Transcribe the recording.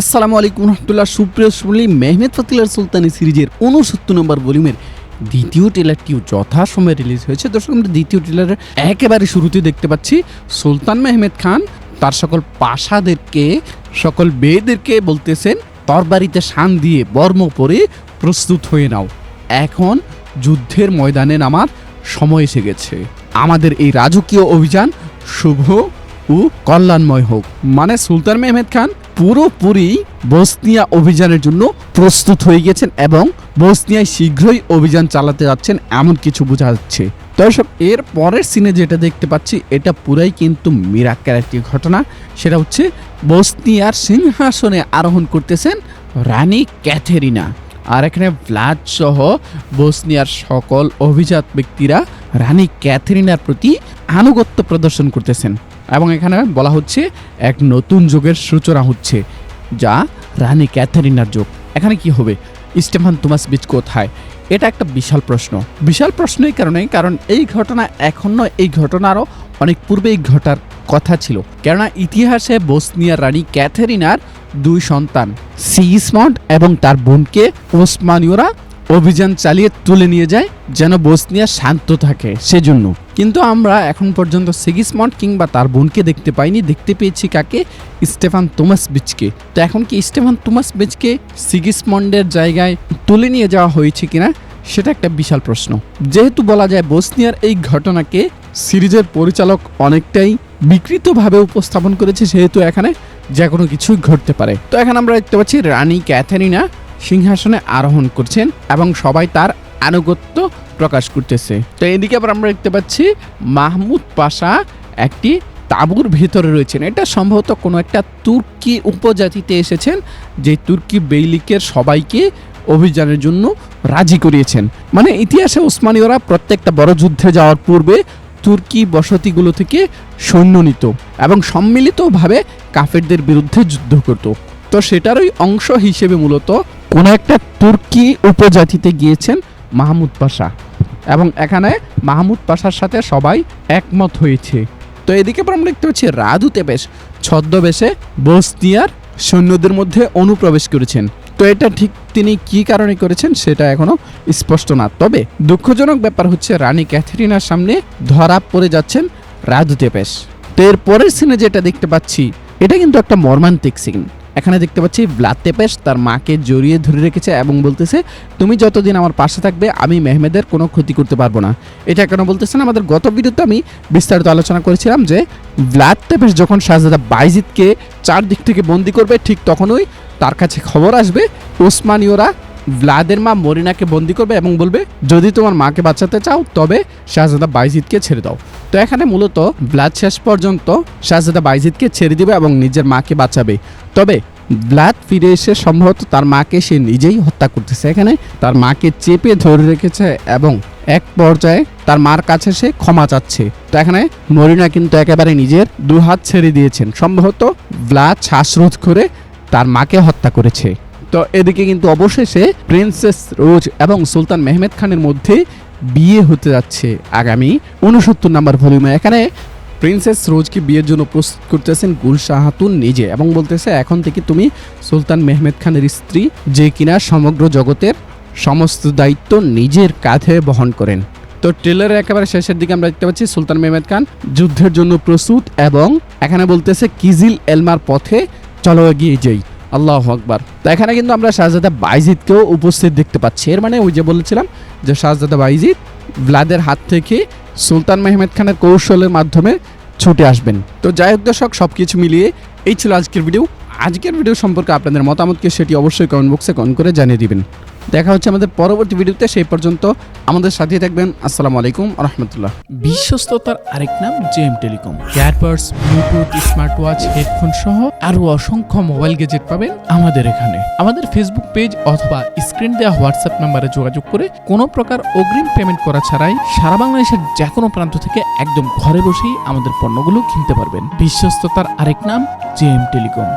আসসালামু আলাইকুম রহমতুল্লাহ। সুপ্রিয় শুনলি মেহমেদ ফতিলার সুলতানি সিরিজের 69 নম্বর ভলিউমের দ্বিতীয় ট্রেলারটিও যথাসময়ে রিলিজ হয়েছে। দর্শক, আমরা দ্বিতীয় ট্রেলারের একেবারে শুরুতে দেখতে পাচ্ছি সুলতান মেহমেদ খান তার সকল পাশাদেরকে, সকল বেদেরকে বলতেছেন, তরবারিতে শান দিয়ে বর্ম পরে প্রস্তুত হয়ে নাও, এখন যুদ্ধের ময়দানে নামার সময় এসে গেছে। আমাদের এই রাজকীয় অভিযান শুভ ও কল্যাণময় হোক। মানে সুলতান মেহমেদ খান পুরোপুরি বসনিয়া অভিযানের জন্য প্রস্তুত হয়ে গেছেন এবং বসনিয়ায় শীঘ্রই অভিযান চালাতে যাচ্ছেন, এমন কিছু বোঝা যাচ্ছে। দর্শক, এর পরের সিনে যেটা দেখতে পাচ্ছি এটা পুরাই কিন্তু মিরাক্কেল একটি ঘটনা। সেটা হচ্ছে বসনিয়ার সিংহাসনে আরোহণ করতেছেন রানী ক্যাথেরিনা। আর এখানে ভ্লাদ সহ বসনিয়ার সকল অভিজাত ব্যক্তিরা রানী ক্যাথেরিনার প্রতি আনুগত্য প্রদর্শন করতেছেন এবং এখানে বলা হচ্ছে এক নতুন যুগের সূচনা হচ্ছে, যা রানী ক্যাথেরিনার যুগ। এখানে কি হবে? স্টেফান তোমাসভিচ কোথায়? এটা একটা বিশাল প্রশ্ন। বিশাল প্রশ্ন এই কারণে, কারণ এই ঘটনা এখন নয়, এই ঘটনারও অনেক পূর্বেই ঘটার কথা ছিল। কেননা ইতিহাসে বসনিয়ার রানী ক্যাথেরিনার দুই সন্তান সিগিসমন্ড এবং তার বোনকে ওসমানীয়রা অভিযান চালিয়ে তুলে নিয়ে যায় যেন বসনিয়া শান্ত থাকে সেজন্য। কিন্তু আমরা এখন পর্যন্ত সিগিসমন্ড কিংবা তার বোনকে দেখতে পাইনি। দেখতে পেয়েছি কাকে? স্টেফান তোমাসভিচকে। তো এখন কি স্টেফান তোমাসভিচকে সিগিসমন্ডের জায়গায় তুলে নিয়ে যাওয়া হয়েছে কিনা, সেটা একটা বিশাল প্রশ্ন। যেহেতু বলা যায় বসনিয়ার এই ঘটনাকে সিরিজের পরিচালক অনেকটাই বিকৃতভাবে উপস্থাপন করেছে, সেহেতু এখানে যে কোনো কিছুই ঘটতে পারে। তো এখানে আমরা দেখতে পাচ্ছি রানী ক্যাথেরিনা সিংহাসনে আরোহণ করছেন এবং সবাই তার আনুগত্য প্রকাশ করতেছে। তো এদিকে আবার আমরা দেখতে পাচ্ছি মাহমুদ পাশা একটি তাঁবুর ভেতরে রয়েছেন। এটা সম্ভবত কোনো একটা তুর্কি উপজাতিতে এসেছেন, যে তুর্কি বেইলিকের সবাইকে অভিযানের জন্য রাজি করিয়েছেন। মানে ইতিহাসে ওসমানীয়রা প্রত্যেকটা বড় যুদ্ধে যাওয়ার পূর্বে তুর্কি বসতিগুলো থেকে সৈন্য নিত এবং সম্মিলিতভাবে কাফেরদের বিরুদ্ধে যুদ্ধ করত। তো সেটারই অংশ হিসেবে মূলত কোনো একটা তুর্কি উপজাতিতে গিয়েছেন মাহমুদ পাশা এবং এখানে মাহমুদ পাশার সাথে সবাই একমত হয়েছে। তো এদিকে আমরা দেখতে পাচ্ছি রাদু তেপেশ ছদ্মবেশে বসনিয়ার সৈন্যদের মধ্যে অনুপ্রবেশ করেছেন। তো এটা ঠিক তিনি কি কারণে করেছেন সেটা এখনো স্পষ্ট না। তবে দুঃখজনক ব্যাপার হচ্ছে রানী ক্যাথেরিনার সামনে ধরা পড়ে যাচ্ছেন রাদু তেপেশ। তো এর পরের সিনে যেটা দেখতে পাচ্ছি এটা কিন্তু একটা মর্মান্তিক সিন। এখানে দেখতে পাচ্ছি ভ্লাদ তেপেশ তার মাকে জড়িয়ে ধরে রেখেছে এবং বলতেছে, তুমি যতদিন আমার পাশে থাকবে আমি মেহমেদের কোনো ক্ষতি করতে পারবো না। এটা কেন বলতেছেন? আমাদের গত ভিডিওতে আমি বিস্তারিত আলোচনা করেছিলাম যে ভ্লাদ তেপেশ যখন শাহজাদা বাইজিদকে চারদিক থেকে বন্দি করবে, ঠিক তখনই তার কাছে খবর আসবে ওসমানীয়রা ভ্লাদের মা মরিনাকে বন্দি করবে এবং বলবে, যদি তোমার মাকে বাঁচাতে চাও তবে শাহজাদা বাইজিদকে ছেড়ে দাও। তো এখানে মূলত ভ্লাদ শেষ পর্যন্ত শাহজাদা বাইজিদকে ছেড়ে দিবে এবং নিজের মাকে বাঁচাবে। তবে ভ্লাদ ফিরে এসে সম্ভবত তার মাকে সে নিজেই হত্যা করতেছে। এখানে তার মাকে চেপে ধরে রেখেছে এবং এক পর্যায়ে তার মার কাছে সে ক্ষমা চাচ্ছে। তো এখানে মরিনা কিন্তু একেবারে নিজের দুহাত ছেড়ে দিয়েছেন। সম্ভবত ভ্লাদ শ্বাসরোধ করে তার মাকে হত্যা করেছে। তো এদিকে কিন্তু অবশেষে প্রিন্সেস রোজ এবং সুলতান মেহমেদ খানের মধ্যে বিয়ে হতে যাচ্ছে আগামী 69 নম্বর ভলিউমে। এখানে প্রিন্সেস রোজকে বিয়ের জন্য প্রস্তুত করতেছেন গুলশা খাতুন নিজে এবং বলতেছে, এখন থেকে তুমি সুলতান মেহমেদ খানের স্ত্রী, যে কিনা সমগ্র জগতের সমস্ত দায়িত্ব নিজের কাঁধে বহন করেন। তো ট্রেলারের একেবারে শেষের দিকে আমরা দেখতে পাচ্ছি সুলতান মেহমেদ খান যুদ্ধের জন্য প্রস্তুত এবং এখানে বলতেছে, কিজিল এলমার পথে চলো এগিয়ে যাই। আল্লাহু আকবার। তো এখানে কিন্তু আমরা শাহজাদা বাইজিদকেও উপস্থিত দেখতে পাচ্ছি। এর মানে ওই যে বলেছিলাম যে শাহজাদা বাইজিদ ভ্লাদের হাত থেকে সুলতান মেহমেদ খানের কৌশলের মাধ্যমে ছুটে আসবেন। তো যাই হোক দর্শক, সবকিছু মিলিয়ে এই ছিল আজকের ভিডিও। আজকের ভিডিও সম্পর্কে আপনাদের মতামতকে সেটি অবশ্যই কমেন্ট বক্সে কমেন্ট করে জানিয়ে দিবেন। দেখা হচ্ছে আমাদের পরবর্তী ভিডিওতে। সেই পর্যন্ত আমাদের সাথে থাকবেন। আসসালামু আলাইকুম রহমতুল্লাহ। বিশ্বস্ততার আরেক নাম JM telecom. Earbuds, Bluetooth, smart watch, headphone সহ আরো অসংখ্য মোবাইল গ্যাজেট পাবেন আমাদের এখানে। আমাদের ফেসবুক পেজ অথবা স্ক্রিন দেওয়া হোয়াটসঅ্যাপ নাম্বারে যোগাযোগ করে কোনো প্রকার অগ্রিম পেমেন্ট করা ছাড়াই সারা বাংলাদেশের যে কোনো প্রান্ত থেকে একদম ঘরে বসেই আমাদের পণ্যগুলো কিনতে পারবেন। বিশ্বস্ততার আরেক নাম জেএম টেলিকম।